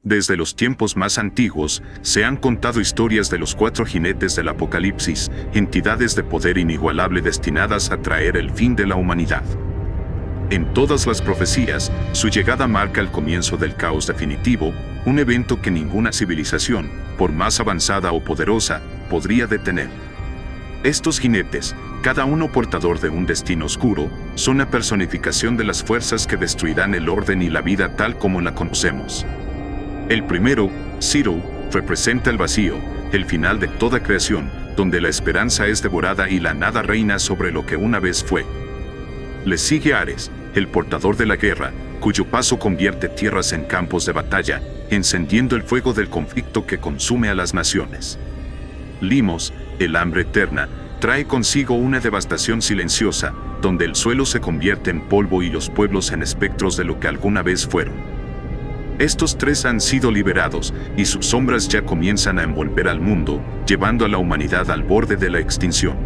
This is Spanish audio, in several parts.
Desde los tiempos más antiguos, se han contado historias de los 4 jinetes del Apocalipsis, entidades de poder inigualable destinadas a traer el fin de la humanidad. En todas las profecías, su llegada marca el comienzo del caos definitivo, un evento que ninguna civilización, por más avanzada o poderosa, podría detener. Estos jinetes, cada uno portador de un destino oscuro, son la personificación de las fuerzas que destruirán el orden y la vida tal como la conocemos. El primero, Zero, representa el vacío, el final de toda creación, donde la esperanza es devorada y la nada reina sobre lo que una vez fue. Le sigue Ares, el portador de la guerra, cuyo paso convierte tierras en campos de batalla, encendiendo el fuego del conflicto que consume a las naciones. Limos, el hambre eterna, trae consigo una devastación silenciosa, donde el suelo se convierte en polvo y los pueblos en espectros de lo que alguna vez fueron. Estos 3 han sido liberados, y sus sombras ya comienzan a envolver al mundo, llevando a la humanidad al borde de la extinción.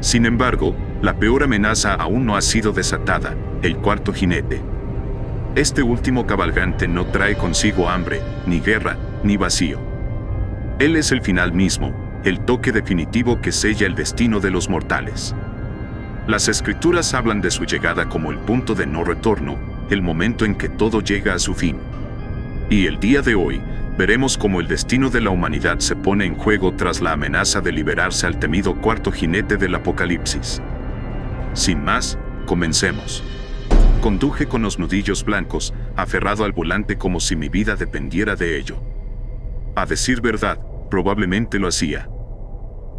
Sin embargo, la peor amenaza aún no ha sido desatada, el 4.º jinete. Este último cabalgante no trae consigo hambre, ni guerra, ni vacío. Él es el final mismo, el toque definitivo que sella el destino de los mortales. Las escrituras hablan de su llegada como el punto de no retorno, el momento en que todo llega a su fin. Y el día de hoy, veremos cómo el destino de la humanidad se pone en juego tras la amenaza de liberarse al temido 4.º jinete del Apocalipsis. Sin más, comencemos. Conduje con los nudillos blancos, aferrado al volante como si mi vida dependiera de ello. A decir verdad, probablemente lo hacía.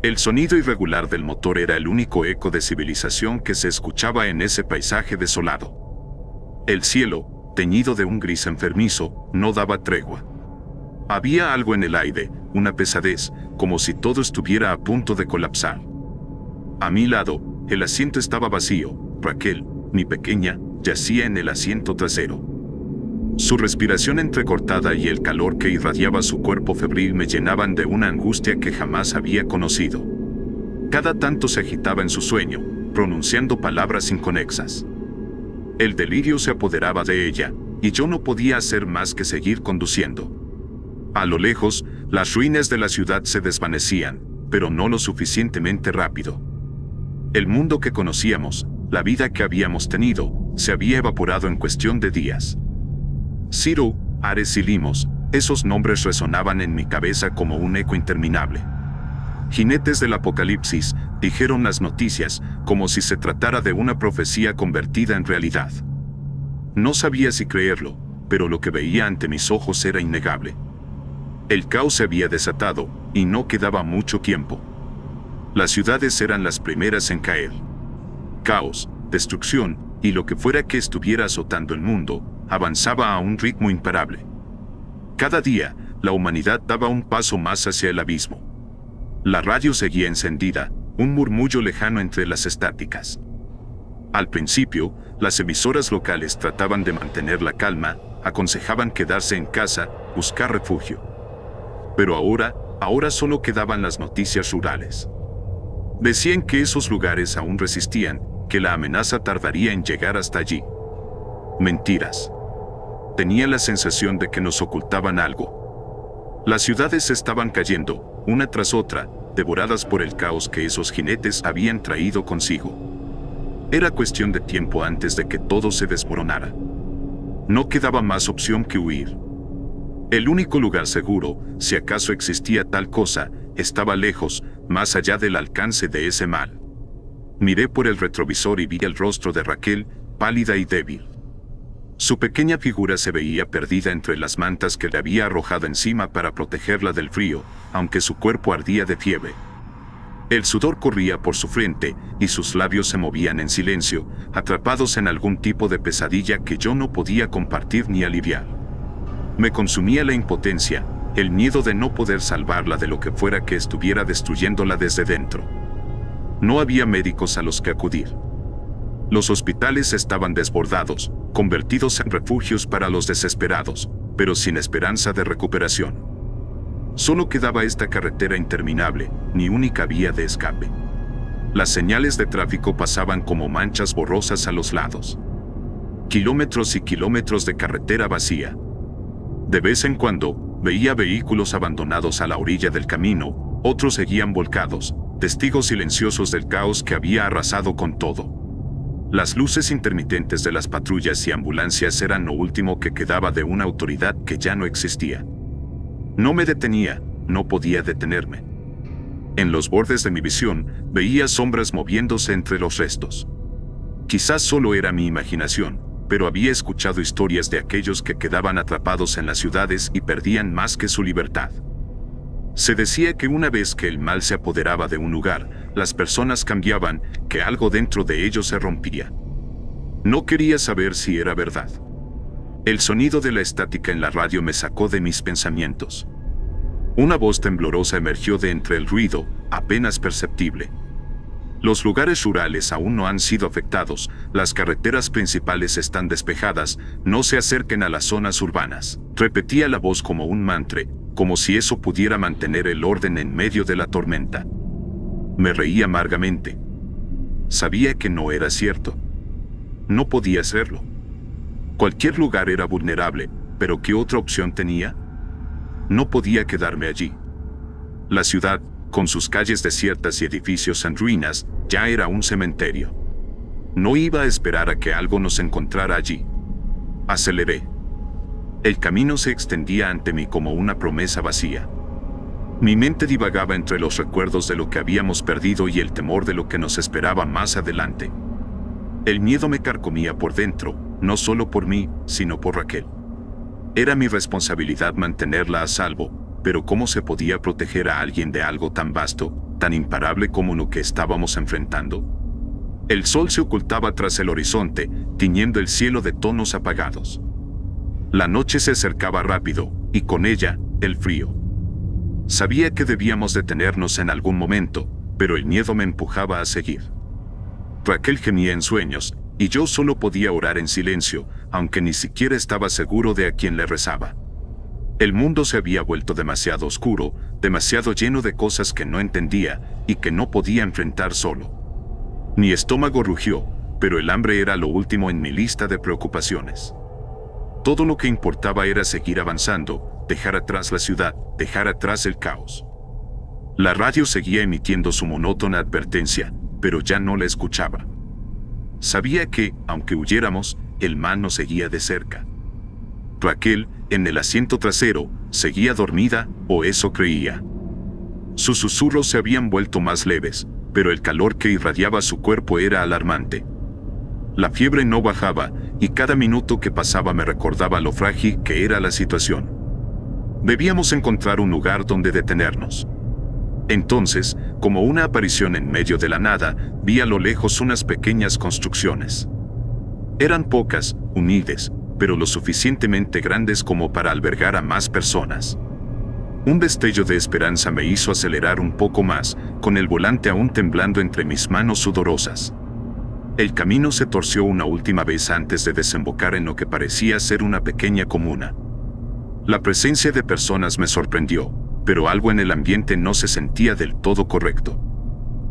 El sonido irregular del motor era el único eco de civilización que se escuchaba en ese paisaje desolado. El cielo, teñido de un gris enfermizo, no daba tregua. Había algo en el aire, una pesadez, como si todo estuviera a punto de colapsar. A mi lado, el asiento estaba vacío. Raquel, mi pequeña, yacía en el asiento trasero. Su respiración entrecortada y el calor que irradiaba su cuerpo febril me llenaban de una angustia que jamás había conocido. Cada tanto se agitaba en su sueño, pronunciando palabras inconexas. El delirio se apoderaba de ella, y yo no podía hacer más que seguir conduciendo. A lo lejos, las ruinas de la ciudad se desvanecían, pero no lo suficientemente rápido. El mundo que conocíamos, la vida que habíamos tenido, se había evaporado en cuestión de días. Zero, Ares y Limos, esos nombres resonaban en mi cabeza como un eco interminable. Jinetes del Apocalipsis, dijeron las noticias, como si se tratara de una profecía convertida en realidad. No sabía si creerlo, pero lo que veía ante mis ojos era innegable. El caos se había desatado, y no quedaba mucho tiempo. Las ciudades eran las primeras en caer. Caos, destrucción, y lo que fuera que estuviera azotando el mundo, avanzaba a un ritmo imparable. Cada día, la humanidad daba un paso más hacia el abismo. La radio seguía encendida, un murmullo lejano entre las estáticas. Al principio, las emisoras locales trataban de mantener la calma, aconsejaban quedarse en casa, buscar refugio. Pero ahora solo quedaban las noticias rurales. Decían que esos lugares aún resistían, que la amenaza tardaría en llegar hasta allí. Mentiras. Tenía la sensación de que nos ocultaban algo. Las ciudades estaban cayendo, una tras otra, devoradas por el caos que esos jinetes habían traído consigo. Era cuestión de tiempo antes de que todo se desmoronara. No quedaba más opción que huir. El único lugar seguro, si acaso existía tal cosa, estaba lejos, más allá del alcance de ese mal. Miré por el retrovisor y vi el rostro de Raquel, pálida y débil. Su pequeña figura se veía perdida entre las mantas que le había arrojado encima para protegerla del frío, aunque su cuerpo ardía de fiebre. El sudor corría por su frente, y sus labios se movían en silencio, atrapados en algún tipo de pesadilla que yo no podía compartir ni aliviar. Me consumía la impotencia, el miedo de no poder salvarla de lo que fuera que estuviera destruyéndola desde dentro. No había médicos a los que acudir. Los hospitales estaban desbordados, convertidos en refugios para los desesperados, pero sin esperanza de recuperación. Solo quedaba esta carretera interminable, ni única vía de escape. Las señales de tráfico pasaban como manchas borrosas a los lados. Kilómetros y kilómetros de carretera vacía. De vez en cuando, veía vehículos abandonados a la orilla del camino, otros seguían volcados, testigos silenciosos del caos que había arrasado con todo. Las luces intermitentes de las patrullas y ambulancias eran lo último que quedaba de una autoridad que ya no existía. No me detenía, no podía detenerme. En los bordes de mi visión, veía sombras moviéndose entre los restos. Quizás solo era mi imaginación, pero había escuchado historias de aquellos que quedaban atrapados en las ciudades y perdían más que su libertad. Se decía que una vez que el mal se apoderaba de un lugar, las personas cambiaban, que algo dentro de ellos se rompía. No quería saber si era verdad. El sonido de la estática en la radio me sacó de mis pensamientos. Una voz temblorosa emergió de entre el ruido, apenas perceptible. Los lugares rurales aún no han sido afectados, las carreteras principales están despejadas, no se acerquen a las zonas urbanas. Repetía la voz como un mantra, como si eso pudiera mantener el orden en medio de la tormenta. Me reí amargamente. Sabía que no era cierto. No podía serlo. Cualquier lugar era vulnerable, pero ¿qué otra opción tenía? No podía quedarme allí. La ciudad, con sus calles desiertas y edificios en ruinas, ya era un cementerio. No iba a esperar a que algo nos encontrara allí. Aceleré. El camino se extendía ante mí como una promesa vacía. Mi mente divagaba entre los recuerdos de lo que habíamos perdido y el temor de lo que nos esperaba más adelante. El miedo me carcomía por dentro, no solo por mí, sino por Raquel. Era mi responsabilidad mantenerla a salvo, pero ¿cómo se podía proteger a alguien de algo tan vasto, tan imparable como lo que estábamos enfrentando? El sol se ocultaba tras el horizonte, tiñendo el cielo de tonos apagados. La noche se acercaba rápido, y con ella, el frío. Sabía que debíamos detenernos en algún momento, pero el miedo me empujaba a seguir. Raquel gemía en sueños, y yo solo podía orar en silencio, aunque ni siquiera estaba seguro de a quién le rezaba. El mundo se había vuelto demasiado oscuro, demasiado lleno de cosas que no entendía y que no podía enfrentar solo. Mi estómago rugió, pero el hambre era lo último en mi lista de preocupaciones. Todo lo que importaba era seguir avanzando, dejar atrás la ciudad, dejar atrás el caos. La radio seguía emitiendo su monótona advertencia, pero ya no la escuchaba. Sabía que, aunque huyéramos, el mal nos seguía de cerca. Raquel, en el asiento trasero, seguía dormida, o eso creía. Sus susurros se habían vuelto más leves, pero el calor que irradiaba su cuerpo era alarmante. La fiebre no bajaba, y cada minuto que pasaba me recordaba lo frágil que era la situación. Debíamos encontrar un lugar donde detenernos. Entonces, como una aparición en medio de la nada, vi a lo lejos unas pequeñas construcciones. Eran pocas, humildes, pero lo suficientemente grandes como para albergar a más personas. Un destello de esperanza me hizo acelerar un poco más, con el volante aún temblando entre mis manos sudorosas. El camino se torció una última vez antes de desembocar en lo que parecía ser una pequeña comuna. La presencia de personas me sorprendió, pero algo en el ambiente no se sentía del todo correcto.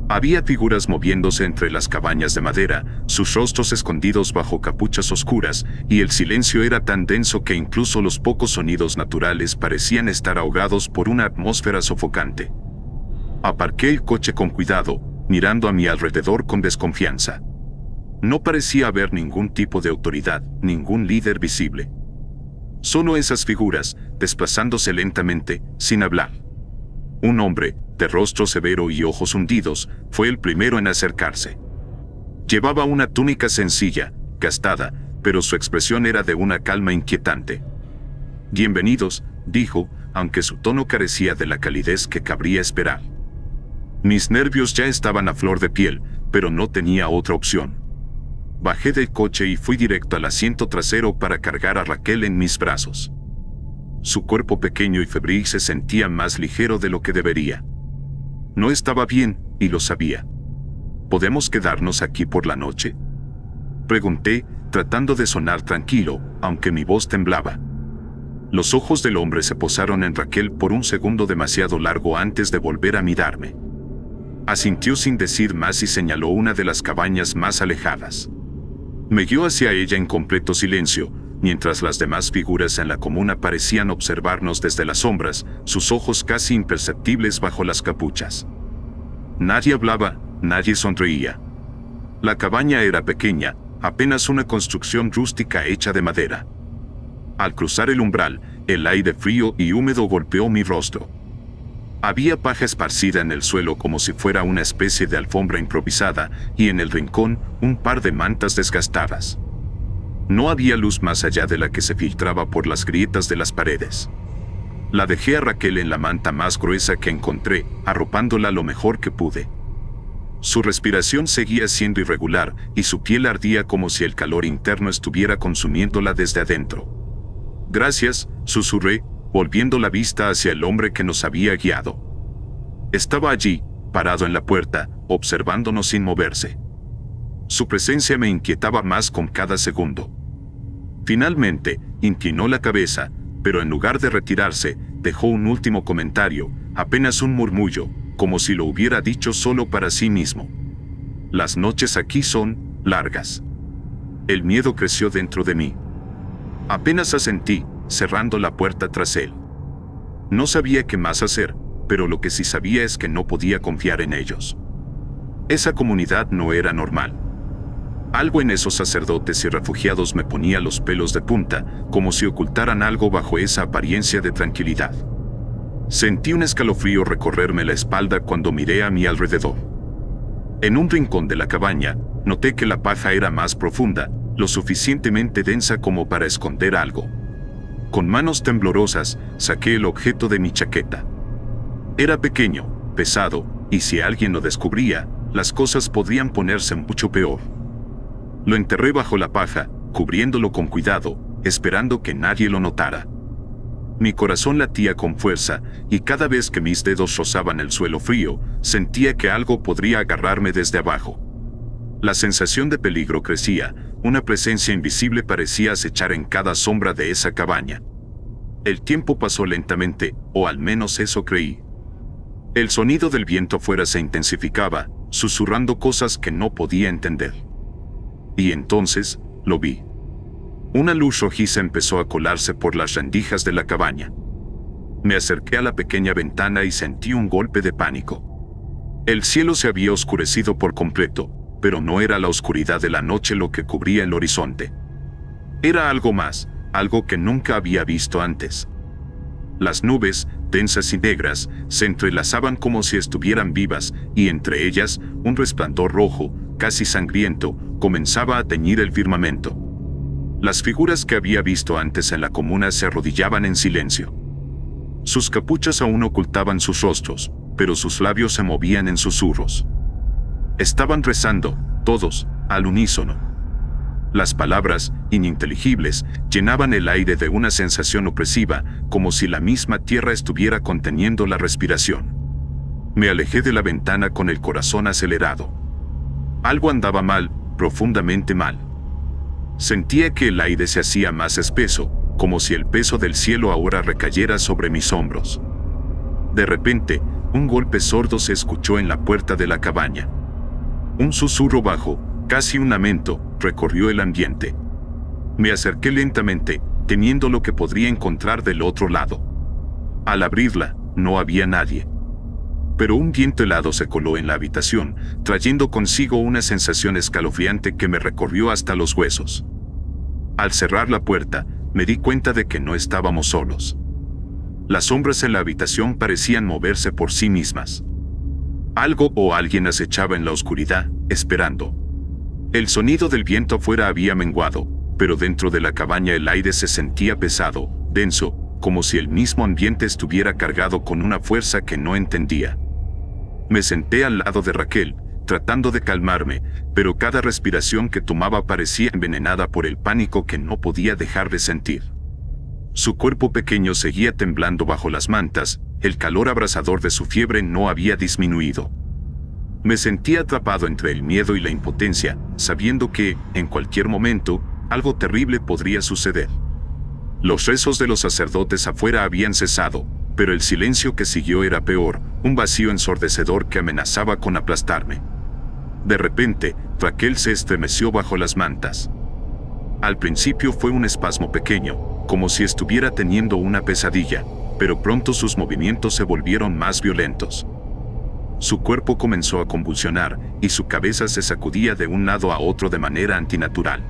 Había figuras moviéndose entre las cabañas de madera, sus rostros escondidos bajo capuchas oscuras, y el silencio era tan denso que incluso los pocos sonidos naturales parecían estar ahogados por una atmósfera sofocante. Aparqué el coche con cuidado, mirando a mi alrededor con desconfianza. No parecía haber ningún tipo de autoridad, ningún líder visible. Solo esas figuras, desplazándose lentamente, sin hablar. Un hombre, de rostro severo y ojos hundidos, fue el primero en acercarse. Llevaba una túnica sencilla, gastada, pero su expresión era de una calma inquietante. «Bienvenidos», dijo, aunque su tono carecía de la calidez que cabría esperar. Mis nervios ya estaban a flor de piel, pero no tenía otra opción. Bajé del coche y fui directo al asiento trasero para cargar a Raquel en mis brazos. Su cuerpo pequeño y febril se sentía más ligero de lo que debería. No estaba bien, y lo sabía. ¿Podemos quedarnos aquí por la noche?, pregunté, tratando de sonar tranquilo, aunque mi voz temblaba. Los ojos del hombre se posaron en Raquel por un segundo demasiado largo antes de volver a mirarme. Asintió sin decir más y señaló una de las cabañas más alejadas. Me guió hacia ella en completo silencio, mientras las demás figuras en la comuna parecían observarnos desde las sombras, sus ojos casi imperceptibles bajo las capuchas. Nadie hablaba, nadie sonreía. La cabaña era pequeña, apenas una construcción rústica hecha de madera. Al cruzar el umbral, el aire frío y húmedo golpeó mi rostro. Había paja esparcida en el suelo como si fuera una especie de alfombra improvisada, y en el rincón, un par de mantas desgastadas. No había luz más allá de la que se filtraba por las grietas de las paredes. La dejé a Raquel en la manta más gruesa que encontré, arropándola lo mejor que pude. Su respiración seguía siendo irregular, y su piel ardía como si el calor interno estuviera consumiéndola desde adentro. «Gracias», susurré, volviendo la vista hacia el hombre que nos había guiado. Estaba allí, parado en la puerta, observándonos sin moverse. Su presencia me inquietaba más con cada segundo. Finalmente, inclinó la cabeza, pero en lugar de retirarse, dejó un último comentario, apenas un murmullo, como si lo hubiera dicho solo para sí mismo. «Las noches aquí son largas». El miedo creció dentro de mí. Apenas asentí, cerrando la puerta tras él. No sabía qué más hacer, pero lo que sí sabía es que no podía confiar en ellos. Esa comunidad no era normal. Algo en esos sacerdotes y refugiados me ponía los pelos de punta, como si ocultaran algo bajo esa apariencia de tranquilidad. Sentí un escalofrío recorrerme la espalda cuando miré a mi alrededor. En un rincón de la cabaña, noté que la paja era más profunda, lo suficientemente densa como para esconder algo. Con manos temblorosas, saqué el objeto de mi chaqueta. Era pequeño, pesado, y si alguien lo descubría, las cosas podrían ponerse mucho peor. Lo enterré bajo la paja, cubriéndolo con cuidado, esperando que nadie lo notara. Mi corazón latía con fuerza, y cada vez que mis dedos rozaban el suelo frío, sentía que algo podría agarrarme desde abajo. La sensación de peligro crecía, una presencia invisible parecía acechar en cada sombra de esa cabaña. El tiempo pasó lentamente, o al menos eso creí. El sonido del viento afuera se intensificaba, susurrando cosas que no podía entender. Y entonces, lo vi. Una luz rojiza empezó a colarse por las rendijas de la cabaña. Me acerqué a la pequeña ventana y sentí un golpe de pánico. El cielo se había oscurecido por completo, pero no era la oscuridad de la noche lo que cubría el horizonte. Era algo más, algo que nunca había visto antes. Las nubes, densas y negras, se entrelazaban como si estuvieran vivas, y entre ellas, un resplandor rojo, casi sangriento, comenzaba a teñir el firmamento. Las figuras que había visto antes en la comuna se arrodillaban en silencio. Sus capuchas aún ocultaban sus rostros, pero sus labios se movían en susurros. Estaban rezando, todos, al unísono. Las palabras, ininteligibles, llenaban el aire de una sensación opresiva, como si la misma tierra estuviera conteniendo la respiración. Me alejé de la ventana con el corazón acelerado. Algo andaba mal, profundamente mal. Sentía que el aire se hacía más espeso, como si el peso del cielo ahora recayera sobre mis hombros. De repente, un golpe sordo se escuchó en la puerta de la cabaña. Un susurro bajo, casi un lamento, recorrió el ambiente. Me acerqué lentamente, temiendo lo que podría encontrar del otro lado. Al abrirla, no había nadie. Pero un viento helado se coló en la habitación, trayendo consigo una sensación escalofriante que me recorrió hasta los huesos. Al cerrar la puerta, me di cuenta de que no estábamos solos. Las sombras en la habitación parecían moverse por sí mismas. Algo o alguien acechaba en la oscuridad, esperando. El sonido del viento afuera había menguado, pero dentro de la cabaña el aire se sentía pesado, denso, como si el mismo ambiente estuviera cargado con una fuerza que no entendía. Me senté al lado de Raquel, tratando de calmarme, pero cada respiración que tomaba parecía envenenada por el pánico que no podía dejar de sentir. Su cuerpo pequeño seguía temblando bajo las mantas, el calor abrasador de su fiebre no había disminuido. Me sentía atrapado entre el miedo y la impotencia, sabiendo que, en cualquier momento, algo terrible podría suceder. Los rezos de los sacerdotes afuera habían cesado, pero el silencio que siguió era peor, un vacío ensordecedor que amenazaba con aplastarme. De repente, Raquel se estremeció bajo las mantas. Al principio fue un espasmo pequeño, como si estuviera teniendo una pesadilla, pero pronto sus movimientos se volvieron más violentos. Su cuerpo comenzó a convulsionar y su cabeza se sacudía de un lado a otro de manera antinatural.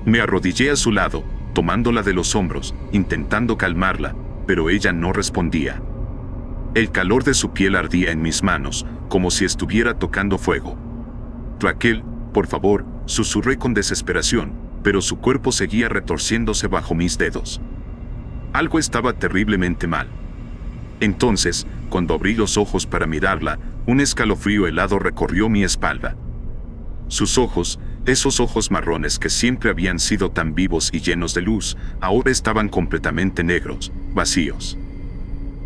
Me arrodillé a su lado, tomándola de los hombros, intentando calmarla, pero ella no respondía. El calor de su piel ardía en mis manos, como si estuviera tocando fuego. «Raquel, por favor», susurré con desesperación, pero su cuerpo seguía retorciéndose bajo mis dedos. Algo estaba terriblemente mal. Entonces, cuando abrí los ojos para mirarla, un escalofrío helado recorrió mi espalda. Sus ojos, esos ojos marrones que siempre habían sido tan vivos y llenos de luz, ahora estaban completamente negros, vacíos.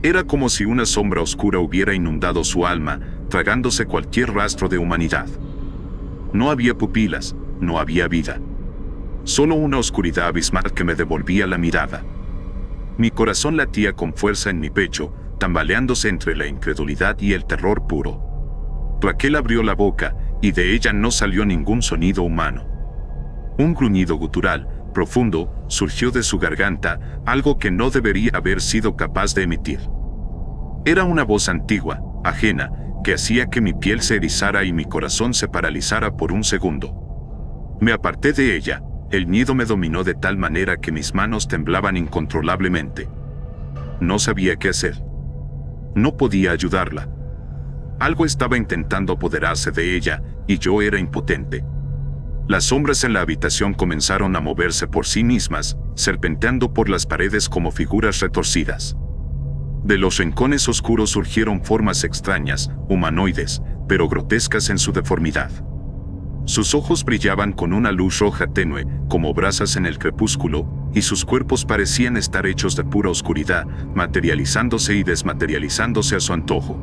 Era como si una sombra oscura hubiera inundado su alma, tragándose cualquier rastro de humanidad. No había pupilas, no había vida. Solo una oscuridad abismal que me devolvía la mirada. Mi corazón latía con fuerza en mi pecho, tambaleándose entre la incredulidad y el terror puro. Raquel abrió la boca, y de ella no salió ningún sonido humano. Un gruñido gutural, profundo, surgió de su garganta, algo que no debería haber sido capaz de emitir. Era una voz antigua, ajena, que hacía que mi piel se erizara y mi corazón se paralizara por un segundo. Me aparté de ella. El miedo me dominó de tal manera que mis manos temblaban incontrolablemente. No sabía qué hacer. No podía ayudarla. Algo estaba intentando apoderarse de ella, y yo era impotente. Las sombras en la habitación comenzaron a moverse por sí mismas, serpenteando por las paredes como figuras retorcidas. De los rincones oscuros surgieron formas extrañas, humanoides, pero grotescas en su deformidad. Sus ojos brillaban con una luz roja tenue, como brasas en el crepúsculo, y sus cuerpos parecían estar hechos de pura oscuridad, materializándose y desmaterializándose a su antojo.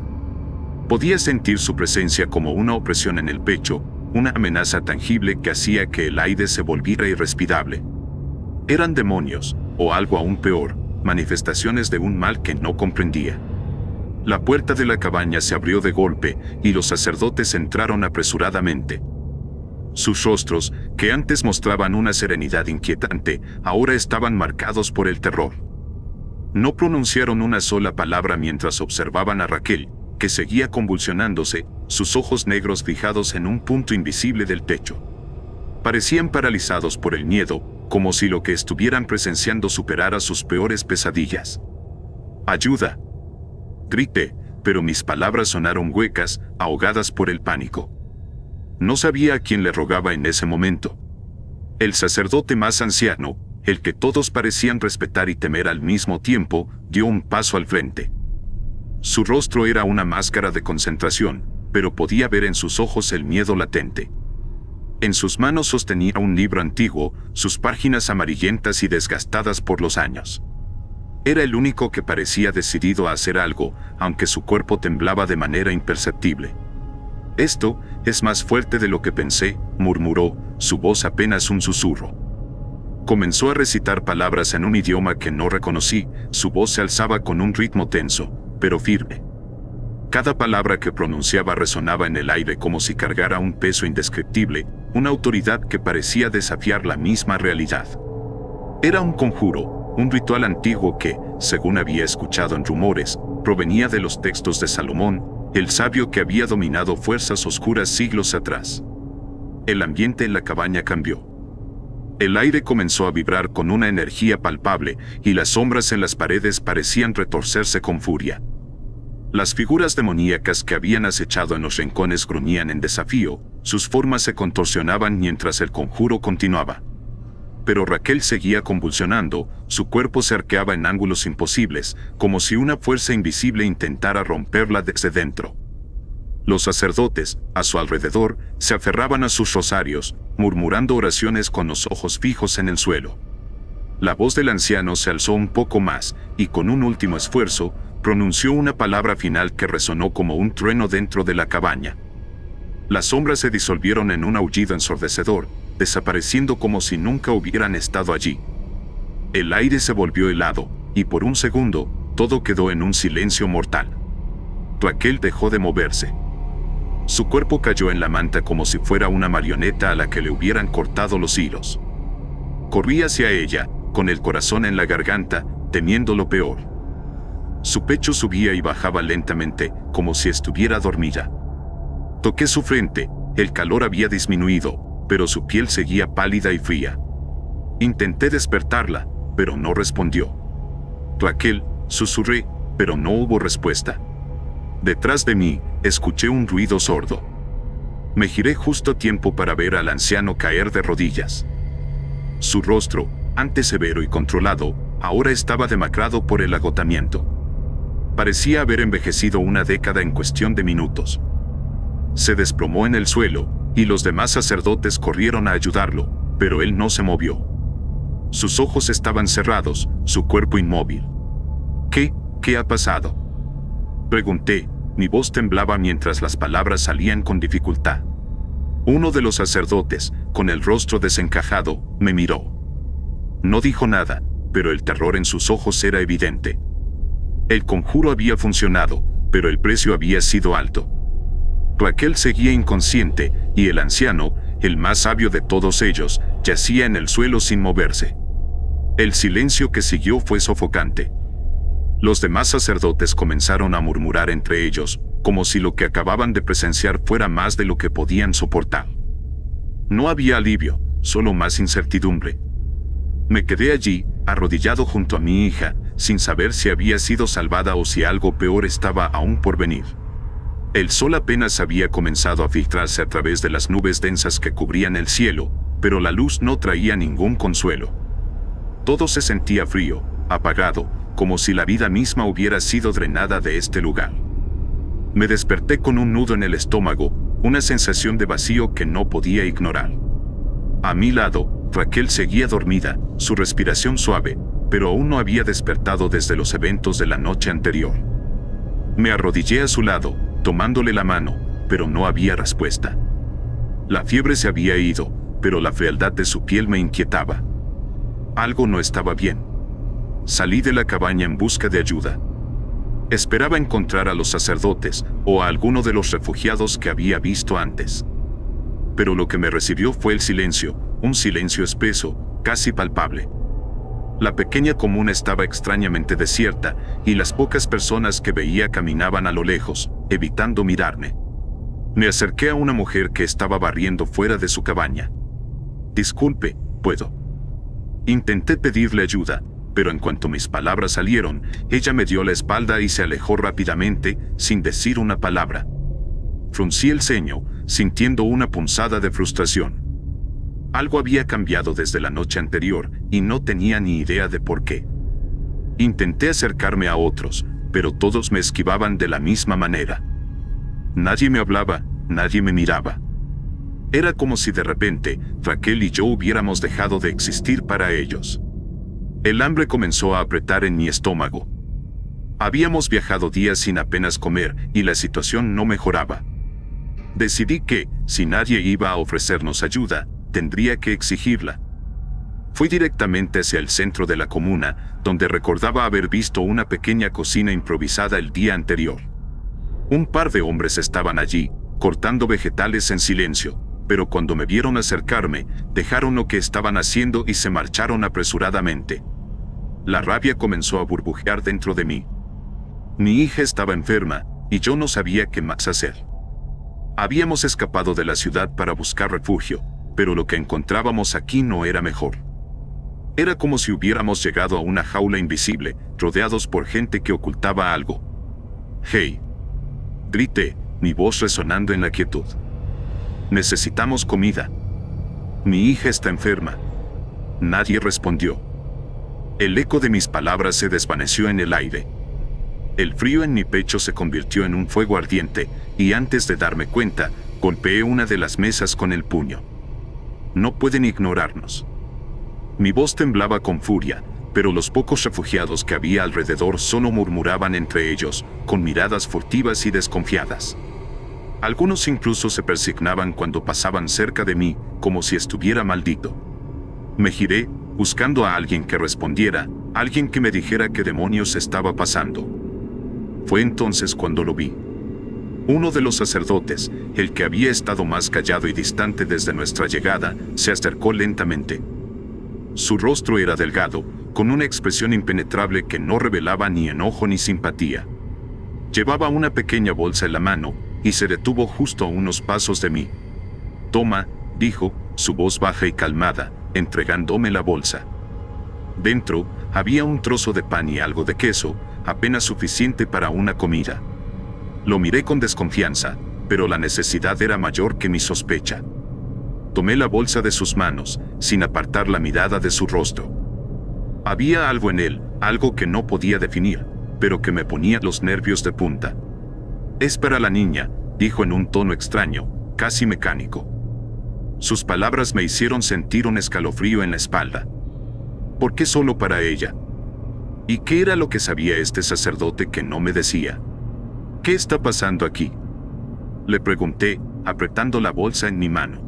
Podía sentir su presencia como una opresión en el pecho, una amenaza tangible que hacía que el aire se volviera irrespirable. Eran demonios, o algo aún peor, manifestaciones de un mal que no comprendía. La puerta de la cabaña se abrió de golpe, y los sacerdotes entraron apresuradamente. Sus rostros, que antes mostraban una serenidad inquietante, ahora estaban marcados por el terror. No pronunciaron una sola palabra mientras observaban a Raquel, que seguía convulsionándose, sus ojos negros fijados en un punto invisible del techo. Parecían paralizados por el miedo, como si lo que estuvieran presenciando superara sus peores pesadillas. «¡Ayuda!», grité, pero mis palabras sonaron huecas, ahogadas por el pánico. No sabía a quién le rogaba en ese momento. El sacerdote más anciano, el que todos parecían respetar y temer al mismo tiempo, dio un paso al frente. Su rostro era una máscara de concentración, pero podía ver en sus ojos el miedo latente. En sus manos sostenía un libro antiguo, sus páginas amarillentas y desgastadas por los años. Era el único que parecía decidido a hacer algo, aunque su cuerpo temblaba de manera imperceptible. «Esto es más fuerte de lo que pensé», murmuró, su voz apenas un susurro. Comenzó a recitar palabras en un idioma que no reconocí, su voz se alzaba con un ritmo tenso, pero firme. Cada palabra que pronunciaba resonaba en el aire como si cargara un peso indescriptible, una autoridad que parecía desafiar la misma realidad. Era un conjuro, un ritual antiguo que, según había escuchado en rumores, provenía de los textos de Salomón, el sabio que había dominado fuerzas oscuras siglos atrás. El ambiente en la cabaña cambió. El aire comenzó a vibrar con una energía palpable, y las sombras en las paredes parecían retorcerse con furia. Las figuras demoníacas que habían acechado en los rincones gruñían en desafío, sus formas se contorsionaban mientras el conjuro continuaba. Pero Raquel seguía convulsionando, su cuerpo se arqueaba en ángulos imposibles, como si una fuerza invisible intentara romperla desde dentro. Los sacerdotes, a su alrededor, se aferraban a sus rosarios, murmurando oraciones con los ojos fijos en el suelo. La voz del anciano se alzó un poco más, y con un último esfuerzo, pronunció una palabra final que resonó como un trueno dentro de la cabaña. Las sombras se disolvieron en un aullido ensordecedor, desapareciendo como si nunca hubieran estado allí. El aire se volvió helado, y por un segundo, todo quedó en un silencio mortal. Raquel dejó de moverse. Su cuerpo cayó en la manta como si fuera una marioneta a la que le hubieran cortado los hilos. Corrí hacia ella, con el corazón en la garganta, temiendo lo peor. Su pecho subía y bajaba lentamente, como si estuviera dormida. Toqué su frente, el calor había disminuido, pero su piel seguía pálida y fría. Intenté despertarla, pero no respondió. Raquel, susurré, pero no hubo respuesta. Detrás de mí, escuché un ruido sordo. Me giré justo a tiempo para ver al anciano caer de rodillas. Su rostro, antes severo y controlado, ahora estaba demacrado por el agotamiento. Parecía haber envejecido una década en cuestión de minutos. Se desplomó en el suelo, y los demás sacerdotes corrieron a ayudarlo, pero él no se movió. Sus ojos estaban cerrados, su cuerpo inmóvil. ¿Qué ha pasado?, pregunté, mi voz temblaba mientras las palabras salían con dificultad. Uno de los sacerdotes, con el rostro desencajado, me miró. No dijo nada, pero el terror en sus ojos era evidente. El conjuro había funcionado, pero el precio había sido alto. Raquel seguía inconsciente, y el anciano, el más sabio de todos ellos, yacía en el suelo sin moverse. El silencio que siguió fue sofocante. Los demás sacerdotes comenzaron a murmurar entre ellos, como si lo que acababan de presenciar fuera más de lo que podían soportar. No había alivio, solo más incertidumbre. Me quedé allí, arrodillado junto a mi hija, sin saber si había sido salvada o si algo peor estaba aún por venir. El sol apenas había comenzado a filtrarse a través de las nubes densas que cubrían el cielo, pero la luz no traía ningún consuelo. Todo se sentía frío, apagado, como si la vida misma hubiera sido drenada de este lugar. Me desperté con un nudo en el estómago, una sensación de vacío que no podía ignorar. A mi lado, Raquel seguía dormida, su respiración suave, pero aún no había despertado desde los eventos de la noche anterior. Me arrodillé a su lado, tomándole la mano, pero no había respuesta. La fiebre se había ido, pero la frialdad de su piel me inquietaba. Algo no estaba bien. Salí de la cabaña en busca de ayuda. Esperaba encontrar a los sacerdotes o a alguno de los refugiados que había visto antes. Pero lo que me recibió fue el silencio, un silencio espeso, casi palpable. La pequeña comuna estaba extrañamente desierta, y las pocas personas que veía caminaban a lo lejos, evitando mirarme. Me acerqué a una mujer que estaba barriendo fuera de su cabaña. Disculpe, ¿puedo? Intenté pedirle ayuda, pero en cuanto mis palabras salieron, ella me dio la espalda y se alejó rápidamente, sin decir una palabra. Fruncí el ceño, sintiendo una punzada de frustración. Algo había cambiado desde la noche anterior, y no tenía ni idea de por qué. Intenté acercarme a otros, pero todos me esquivaban de la misma manera. Nadie me hablaba, nadie me miraba. Era como si de repente, Raquel y yo hubiéramos dejado de existir para ellos. El hambre comenzó a apretar en mi estómago. Habíamos viajado días sin apenas comer, y la situación no mejoraba. Decidí que, si nadie iba a ofrecernos ayuda, tendría que exigirla. Fui directamente hacia el centro de la comuna, donde recordaba haber visto una pequeña cocina improvisada el día anterior. Un par de hombres estaban allí, cortando vegetales en silencio, pero cuando me vieron acercarme, dejaron lo que estaban haciendo y se marcharon apresuradamente. La rabia comenzó a burbujear dentro de mí. Mi hija estaba enferma, y yo no sabía qué más hacer. Habíamos escapado de la ciudad para buscar refugio, pero lo que encontrábamos aquí no era mejor. Era como si hubiéramos llegado a una jaula invisible, rodeados por gente que ocultaba algo. «¡Hey!», grité, mi voz resonando en la quietud. «Necesitamos comida. Mi hija está enferma». Nadie respondió. El eco de mis palabras se desvaneció en el aire. El frío en mi pecho se convirtió en un fuego ardiente, y antes de darme cuenta, golpeé una de las mesas con el puño. No pueden ignorarnos. Mi voz temblaba con furia, pero los pocos refugiados que había alrededor solo murmuraban entre ellos, con miradas furtivas y desconfiadas. Algunos incluso se persignaban cuando pasaban cerca de mí, como si estuviera maldito. Me giré, buscando a alguien que respondiera, alguien que me dijera qué demonios estaba pasando. Fue entonces cuando lo vi. Uno de los sacerdotes, el que había estado más callado y distante desde nuestra llegada, se acercó lentamente. Su rostro era delgado, con una expresión impenetrable que no revelaba ni enojo ni simpatía. Llevaba una pequeña bolsa en la mano y se detuvo justo a unos pasos de mí. «Toma», dijo, su voz baja y calmada, entregándome la bolsa. Dentro había un trozo de pan y algo de queso, apenas suficiente para una comida. Lo miré con desconfianza, pero la necesidad era mayor que mi sospecha. Tomé la bolsa de sus manos, sin apartar la mirada de su rostro. Había algo en él, algo que no podía definir, pero que me ponía los nervios de punta. «Es para la niña», dijo en un tono extraño, casi mecánico. Sus palabras me hicieron sentir un escalofrío en la espalda. ¿Por qué solo para ella? ¿Y qué era lo que sabía este sacerdote que no me decía? «¿Qué está pasando aquí?», le pregunté, apretando la bolsa en mi mano.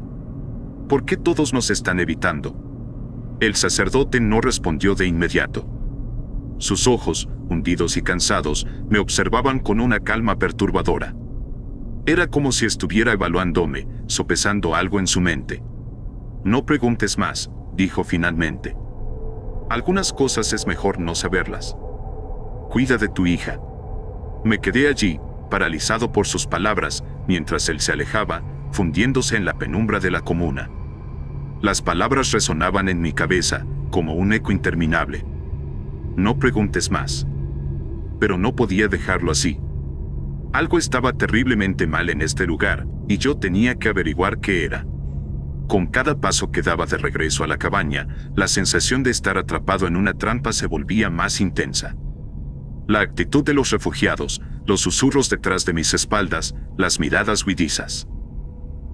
«¿Por qué todos nos están evitando?». El sacerdote no respondió de inmediato. Sus ojos, hundidos y cansados, me observaban con una calma perturbadora. Era como si estuviera evaluándome, sopesando algo en su mente. «No preguntes más», dijo finalmente. «Algunas cosas es mejor no saberlas. Cuida de tu hija». Me quedé allí, paralizado por sus palabras, mientras él se alejaba, fundiéndose en la penumbra de la comuna. Las palabras resonaban en mi cabeza, como un eco interminable. «No preguntes más». Pero no podía dejarlo así. Algo estaba terriblemente mal en este lugar, y yo tenía que averiguar qué era. Con cada paso que daba de regreso a la cabaña, la sensación de estar atrapado en una trampa se volvía más intensa. La actitud de los refugiados, los susurros detrás de mis espaldas, las miradas huidizas.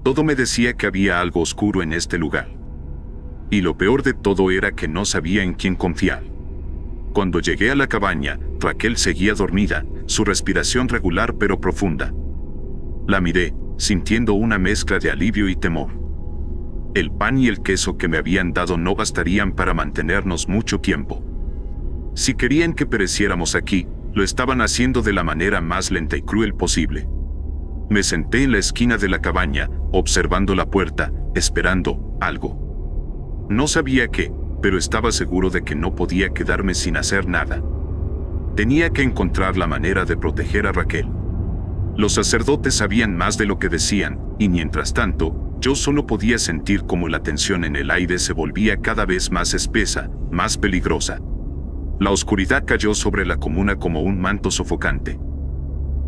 Todo me decía que había algo oscuro en este lugar. Y lo peor de todo era que no sabía en quién confiar. Cuando llegué a la cabaña, Raquel seguía dormida, su respiración regular pero profunda. La miré, sintiendo una mezcla de alivio y temor. El pan y el queso que me habían dado no bastarían para mantenernos mucho tiempo. Si querían que pereciéramos aquí, lo estaban haciendo de la manera más lenta y cruel posible. Me senté en la esquina de la cabaña, observando la puerta, esperando algo. No sabía qué, pero estaba seguro de que no podía quedarme sin hacer nada. Tenía que encontrar la manera de proteger a Raquel. Los sacerdotes sabían más de lo que decían, y mientras tanto, yo solo podía sentir cómo la tensión en el aire se volvía cada vez más espesa, más peligrosa. La oscuridad cayó sobre la comuna como un manto sofocante.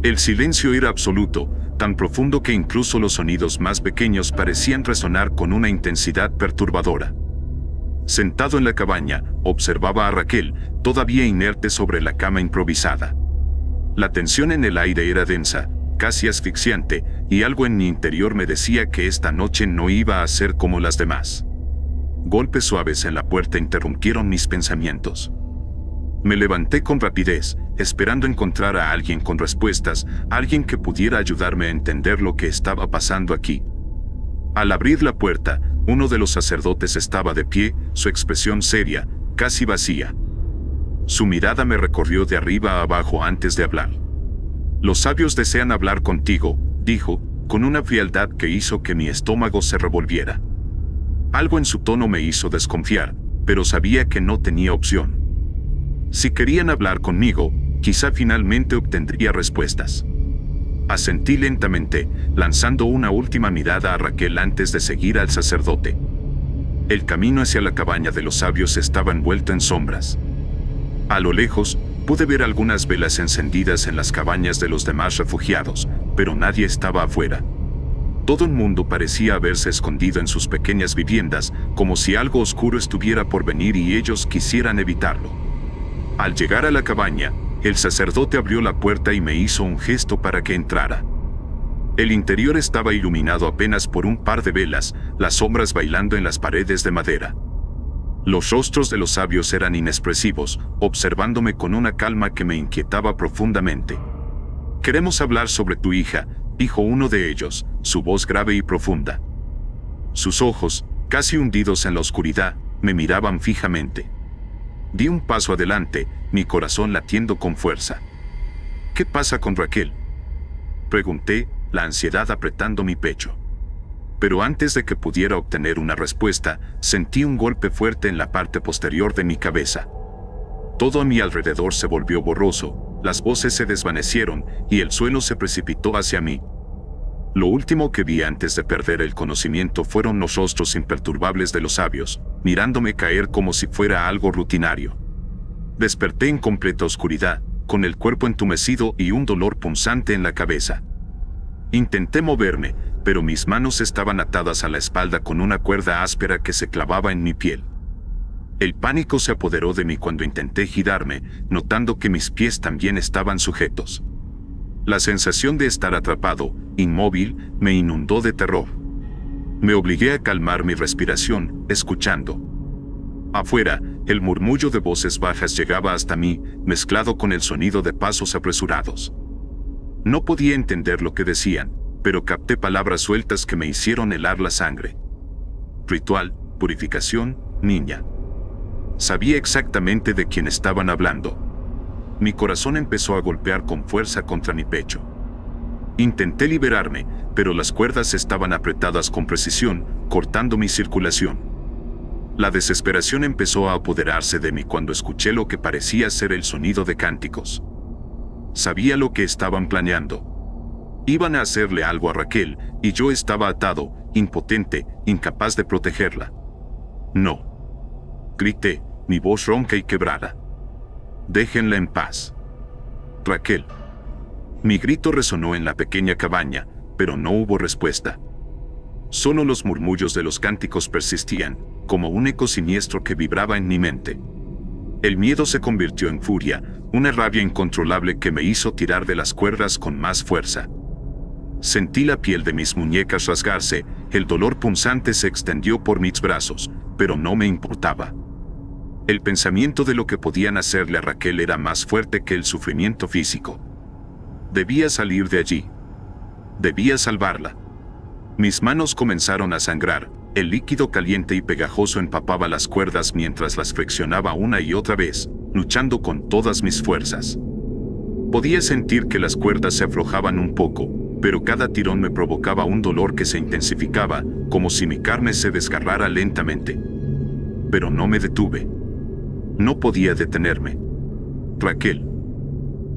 El silencio era absoluto, tan profundo que incluso los sonidos más pequeños parecían resonar con una intensidad perturbadora. Sentado en la cabaña, observaba a Raquel, todavía inerte sobre la cama improvisada. La tensión en el aire era densa, casi asfixiante, y algo en mi interior me decía que esta noche no iba a ser como las demás. Golpes suaves en la puerta interrumpieron mis pensamientos. Me levanté con rapidez, esperando encontrar a alguien con respuestas, alguien que pudiera ayudarme a entender lo que estaba pasando aquí. Al abrir la puerta, uno de los sacerdotes estaba de pie, su expresión seria, casi vacía. Su mirada me recorrió de arriba a abajo antes de hablar. «Los sabios desean hablar contigo», dijo, con una frialdad que hizo que mi estómago se revolviera. Algo en su tono me hizo desconfiar, pero sabía que no tenía opción. Si querían hablar conmigo, quizá finalmente obtendría respuestas. Asentí lentamente, lanzando una última mirada a Raquel antes de seguir al sacerdote. El camino hacia la cabaña de los sabios estaba envuelto en sombras. A lo lejos, pude ver algunas velas encendidas en las cabañas de los demás refugiados, pero nadie estaba afuera. Todo el mundo parecía haberse escondido en sus pequeñas viviendas, como si algo oscuro estuviera por venir y ellos quisieran evitarlo. Al llegar a la cabaña, el sacerdote abrió la puerta y me hizo un gesto para que entrara. El interior estaba iluminado apenas por un par de velas, las sombras bailando en las paredes de madera. Los rostros de los sabios eran inexpresivos, observándome con una calma que me inquietaba profundamente. «Queremos hablar sobre tu hija», dijo uno de ellos, su voz grave y profunda. Sus ojos, casi hundidos en la oscuridad, me miraban fijamente. Di un paso adelante, mi corazón latiendo con fuerza. «¿Qué pasa con Raquel?», pregunté, la ansiedad apretando mi pecho. pero antes de que pudiera obtener una respuesta, sentí un golpe fuerte en la parte posterior de mi cabeza. Todo a mi alrededor se volvió borroso, las voces se desvanecieron y el suelo se precipitó hacia mí. Lo último que vi antes de perder el conocimiento fueron los rostros imperturbables de los sabios, mirándome caer como si fuera algo rutinario. Desperté en completa oscuridad, con el cuerpo entumecido y un dolor punzante en la cabeza. Intenté moverme, pero mis manos estaban atadas a la espalda con una cuerda áspera que se clavaba en mi piel. El pánico se apoderó de mí cuando intenté girarme, notando que mis pies también estaban sujetos. La sensación de estar atrapado, inmóvil, me inundó de terror. Me obligué a calmar mi respiración, escuchando. Afuera, el murmullo de voces bajas llegaba hasta mí, mezclado con el sonido de pasos apresurados. No podía entender lo que decían, pero capté palabras sueltas que me hicieron helar la sangre. Ritual, purificación, niña. Sabía exactamente de quién estaban hablando. Mi corazón empezó a golpear con fuerza contra mi pecho. Intenté liberarme, pero las cuerdas estaban apretadas con precisión, cortando mi circulación. La desesperación empezó a apoderarse de mí cuando escuché lo que parecía ser el sonido de cánticos. Sabía lo que estaban planeando. Iban a hacerle algo a Raquel, y yo estaba atado, impotente, incapaz de protegerla. No. Grité, mi voz ronca y quebrada. Déjenla en paz. Raquel. Mi grito resonó en la pequeña cabaña, pero no hubo respuesta. Solo los murmullos de los cánticos persistían, como un eco siniestro que vibraba en mi mente. El miedo se convirtió en furia, una rabia incontrolable que me hizo tirar de las cuerdas con más fuerza. Sentí la piel de mis muñecas rasgarse, el dolor punzante se extendió por mis brazos, pero no me importaba. El pensamiento de lo que podían hacerle a Raquel era más fuerte que el sufrimiento físico. Debía salir de allí. Debía salvarla. Mis manos comenzaron a sangrar, el líquido caliente y pegajoso empapaba las cuerdas mientras las flexionaba una y otra vez, luchando con todas mis fuerzas. Podía sentir que las cuerdas se aflojaban un poco, pero cada tirón me provocaba un dolor que se intensificaba, como si mi carne se desgarrara lentamente. Pero no me detuve. No podía detenerme. Raquel.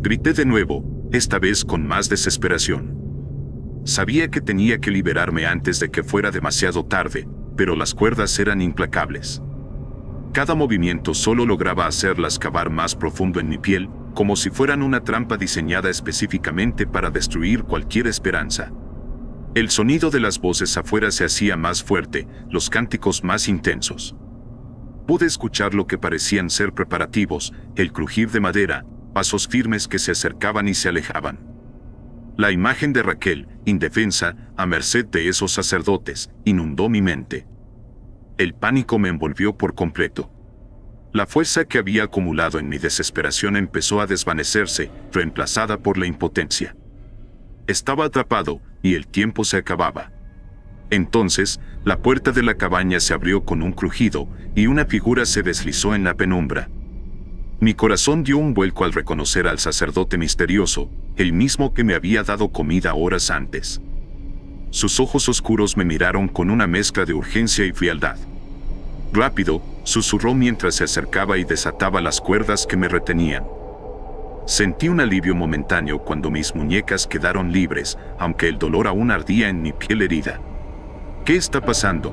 Grité de nuevo, esta vez con más desesperación. Sabía que tenía que liberarme antes de que fuera demasiado tarde, pero las cuerdas eran implacables. Cada movimiento solo lograba hacerlas cavar más profundo en mi piel, como si fueran una trampa diseñada específicamente para destruir cualquier esperanza. El sonido de las voces afuera se hacía más fuerte, los cánticos más intensos. Pude escuchar lo que parecían ser preparativos, el crujir de madera, pasos firmes que se acercaban y se alejaban. La imagen de Raquel, indefensa, a merced de esos sacerdotes, inundó mi mente. El pánico me envolvió por completo. La fuerza que había acumulado en mi desesperación empezó a desvanecerse, reemplazada por la impotencia. Estaba atrapado, y el tiempo se acababa. Entonces, la puerta de la cabaña se abrió con un crujido, y una figura se deslizó en la penumbra. Mi corazón dio un vuelco al reconocer al sacerdote misterioso, el mismo que me había dado comida horas antes. Sus ojos oscuros me miraron con una mezcla de urgencia y frialdad. Rápido, susurró mientras se acercaba y desataba las cuerdas que me retenían. Sentí un alivio momentáneo cuando mis muñecas quedaron libres, aunque el dolor aún ardía en mi piel herida. ¿Qué está pasando?,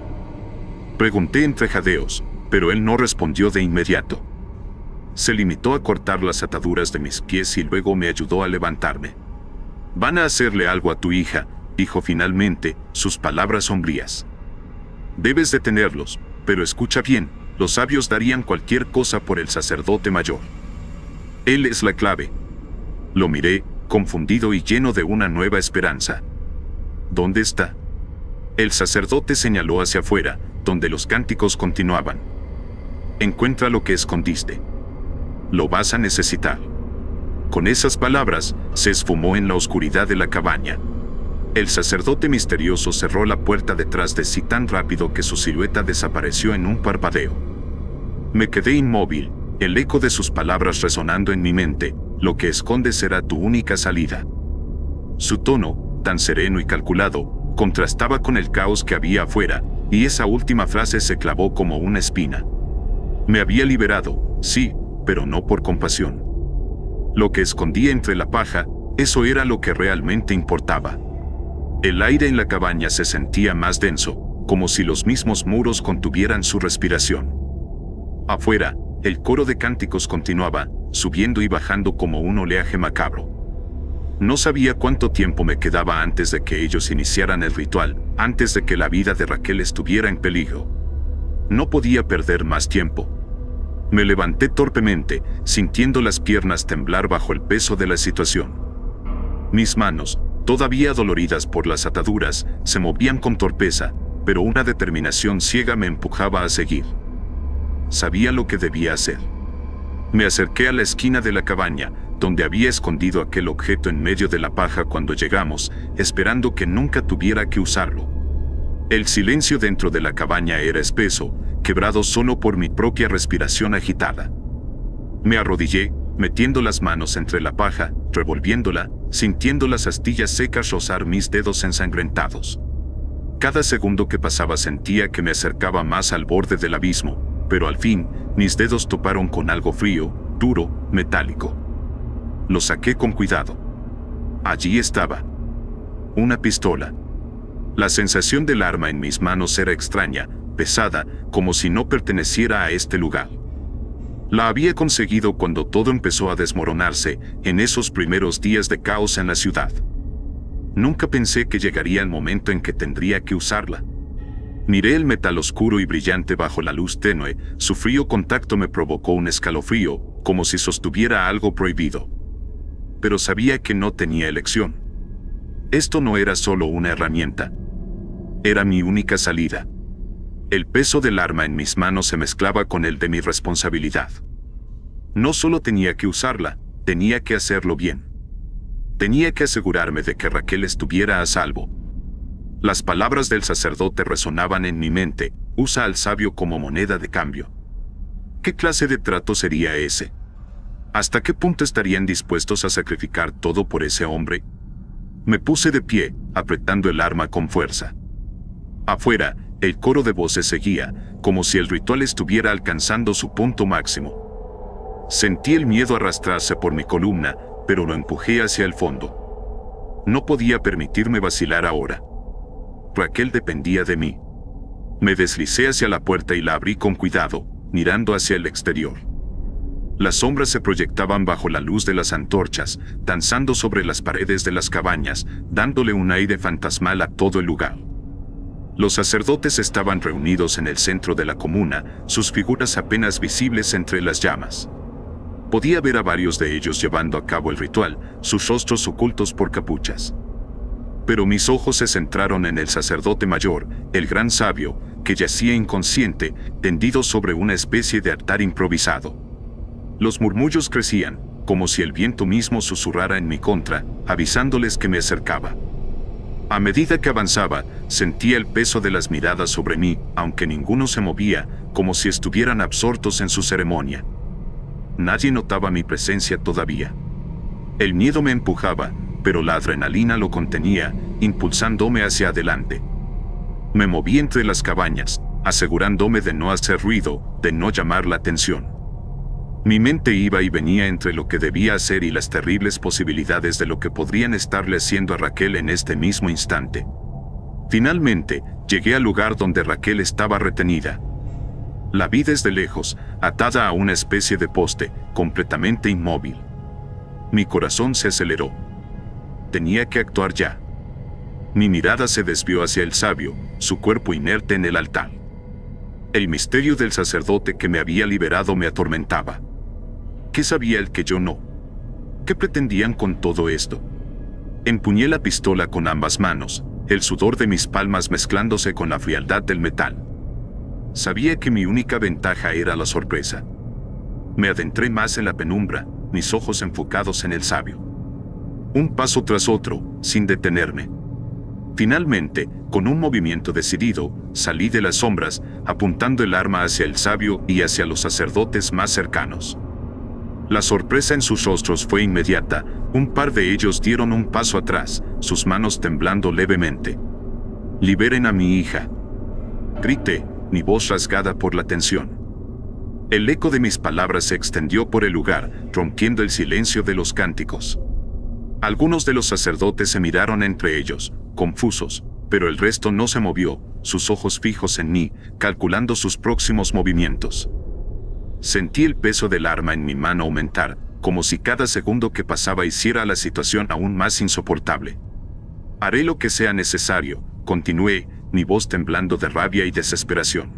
pregunté entre jadeos, pero él no respondió de inmediato. Se limitó a cortar las ataduras de mis pies y luego me ayudó a levantarme. «Van a hacerle algo a tu hija», dijo finalmente, sus palabras sombrías. «Debes detenerlos, pero escucha bien, los sabios darían cualquier cosa por el sacerdote mayor. Él es la clave». Lo miré, confundido y lleno de una nueva esperanza. «¿Dónde está?». El sacerdote señaló hacia afuera, donde los cánticos continuaban. «Encuentra lo que escondiste. Lo vas a necesitar». Con esas palabras, se esfumó en la oscuridad de la cabaña. El sacerdote misterioso cerró la puerta detrás de sí tan rápido que su silueta desapareció en un parpadeo. Me quedé inmóvil, el eco de sus palabras resonando en mi mente: «Lo que escondes será tu única salida». Su tono, tan sereno y calculado, contrastaba con el caos que había afuera, y esa última frase se clavó como una espina. Me había liberado, sí, pero no por compasión. Lo que escondía entre la paja, eso era lo que realmente importaba. El aire en la cabaña se sentía más denso, como si los mismos muros contuvieran su respiración. Afuera, el coro de cánticos continuaba, subiendo y bajando como un oleaje macabro. No sabía cuánto tiempo me quedaba antes de que ellos iniciaran el ritual, antes de que la vida de Raquel estuviera en peligro. No podía perder más tiempo. Me levanté torpemente, sintiendo las piernas temblar bajo el peso de la situación. Mis manos, todavía doloridas por las ataduras, se movían con torpeza, pero una determinación ciega me empujaba a seguir. Sabía lo que debía hacer. Me acerqué a la esquina de la cabaña, donde había escondido aquel objeto en medio de la paja cuando llegamos, esperando que nunca tuviera que usarlo. El silencio dentro de la cabaña era espeso, quebrado solo por mi propia respiración agitada. Me arrodillé, metiendo las manos entre la paja, revolviéndola, sintiendo las astillas secas rozar mis dedos ensangrentados. Cada segundo que pasaba sentía que me acercaba más al borde del abismo, pero al fin, mis dedos toparon con algo frío, duro, metálico. Lo saqué con cuidado. Allí estaba. Una pistola. La sensación del arma en mis manos era extraña, pesada, como si no perteneciera a este lugar. La había conseguido cuando todo empezó a desmoronarse, en esos primeros días de caos en la ciudad. Nunca pensé que llegaría el momento en que tendría que usarla. Miré el metal oscuro y brillante bajo la luz tenue, su frío contacto me provocó un escalofrío, como si sostuviera algo prohibido. Pero sabía que no tenía elección. Esto no era solo una herramienta. Era mi única salida. El peso del arma en mis manos se mezclaba con el de mi responsabilidad. No solo tenía que usarla, tenía que hacerlo bien. Tenía que asegurarme de que Raquel estuviera a salvo. Las palabras del sacerdote resonaban en mi mente: usa al sabio como moneda de cambio. ¿Qué clase de trato sería ese? ¿Hasta qué punto estarían dispuestos a sacrificar todo por ese hombre? Me puse de pie, apretando el arma con fuerza. Afuera, el coro de voces seguía, como si el ritual estuviera alcanzando su punto máximo. Sentí el miedo arrastrarse por mi columna, pero lo empujé hacia el fondo. No podía permitirme vacilar ahora. Raquel dependía de mí. Me deslicé hacia la puerta y la abrí con cuidado, mirando hacia el exterior. Las sombras se proyectaban bajo la luz de las antorchas, danzando sobre las paredes de las cabañas, dándole un aire fantasmal a todo el lugar. Los sacerdotes estaban reunidos en el centro de la comuna, sus figuras apenas visibles entre las llamas. Podía ver a varios de ellos llevando a cabo el ritual, sus rostros ocultos por capuchas. Pero mis ojos se centraron en el sacerdote mayor, el gran sabio, que yacía inconsciente, tendido sobre una especie de altar improvisado. Los murmullos crecían, como si el viento mismo susurrara en mi contra, avisándoles que me acercaba. A medida que avanzaba, sentía el peso de las miradas sobre mí, aunque ninguno se movía, como si estuvieran absortos en su ceremonia. Nadie notaba mi presencia todavía. El miedo me empujaba, pero la adrenalina lo contenía, impulsándome hacia adelante. Me moví entre las cabañas, asegurándome de no hacer ruido, de no llamar la atención. Mi mente iba y venía entre lo que debía hacer y las terribles posibilidades de lo que podrían estarle haciendo a Raquel en este mismo instante. Finalmente, llegué al lugar donde Raquel estaba retenida. La vi desde lejos, atada a una especie de poste, completamente inmóvil. Mi corazón se aceleró. Tenía que actuar ya. Mi mirada se desvió hacia el sabio, su cuerpo inerte en el altar. El misterio del sacerdote que me había liberado me atormentaba. ¿Qué sabía él que yo no? ¿Qué pretendían con todo esto? Empuñé la pistola con ambas manos, el sudor de mis palmas mezclándose con la frialdad del metal. Sabía que mi única ventaja era la sorpresa. Me adentré más en la penumbra, mis ojos enfocados en el sabio. Un paso tras otro, sin detenerme. Finalmente, con un movimiento decidido, salí de las sombras, apuntando el arma hacia el sabio y hacia los sacerdotes más cercanos. La sorpresa en sus rostros fue inmediata, un par de ellos dieron un paso atrás, sus manos temblando levemente. «Liberen a mi hija», grité, mi voz rasgada por la tensión. El eco de mis palabras se extendió por el lugar, rompiendo el silencio de los cánticos. Algunos de los sacerdotes se miraron entre ellos, confusos, pero el resto no se movió, sus ojos fijos en mí, calculando sus próximos movimientos. Sentí el peso del arma en mi mano aumentar, como si cada segundo que pasaba hiciera la situación aún más insoportable. «Haré lo que sea necesario», continué, mi voz temblando de rabia y desesperación.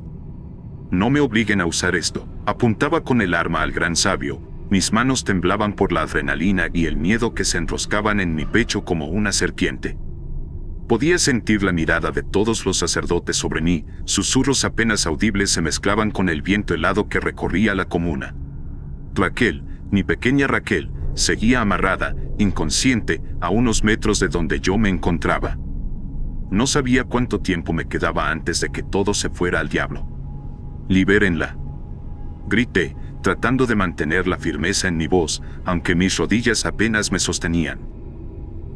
«No me obliguen a usar esto». Apuntaba con el arma al gran sabio, mis manos temblaban por la adrenalina y el miedo que se enroscaban en mi pecho como una serpiente. Podía sentir la mirada de todos los sacerdotes sobre mí, susurros apenas audibles se mezclaban con el viento helado que recorría la comuna. Raquel, mi pequeña Raquel, seguía amarrada, inconsciente, a unos metros de donde yo me encontraba. No sabía cuánto tiempo me quedaba antes de que todo se fuera al diablo. «Libérenla», grité, tratando de mantener la firmeza en mi voz, aunque mis rodillas apenas me sostenían.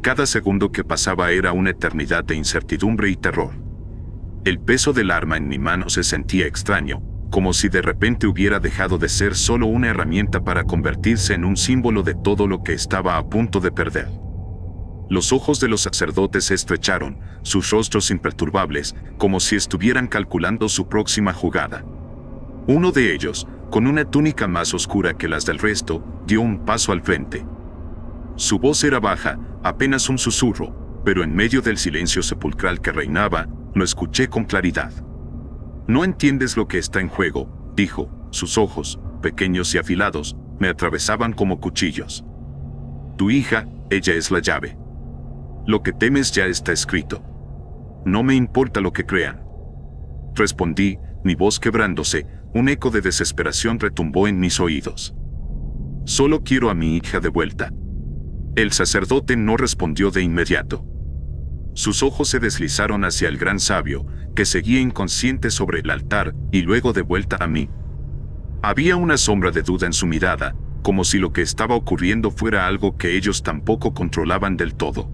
Cada segundo que pasaba era una eternidad de incertidumbre y terror. El peso del arma en mi mano se sentía extraño, como si de repente hubiera dejado de ser solo una herramienta para convertirse en un símbolo de todo lo que estaba a punto de perder. Los ojos de los sacerdotes se estrecharon, sus rostros imperturbables, como si estuvieran calculando su próxima jugada. Uno de ellos, con una túnica más oscura que las del resto, dio un paso al frente. Su voz era baja, apenas un susurro, pero en medio del silencio sepulcral que reinaba, lo escuché con claridad. «No entiendes lo que está en juego», dijo, sus ojos, pequeños y afilados, me atravesaban como cuchillos. «Tu hija, ella es la llave. Lo que temes ya está escrito. No me importa lo que crean». Respondí, mi voz quebrándose, un eco de desesperación retumbó en mis oídos. «Solo quiero a mi hija de vuelta». El sacerdote no respondió de inmediato. Sus ojos se deslizaron hacia el gran sabio, que seguía inconsciente sobre el altar, y luego de vuelta a mí. Había una sombra de duda en su mirada, como si lo que estaba ocurriendo fuera algo que ellos tampoco controlaban del todo.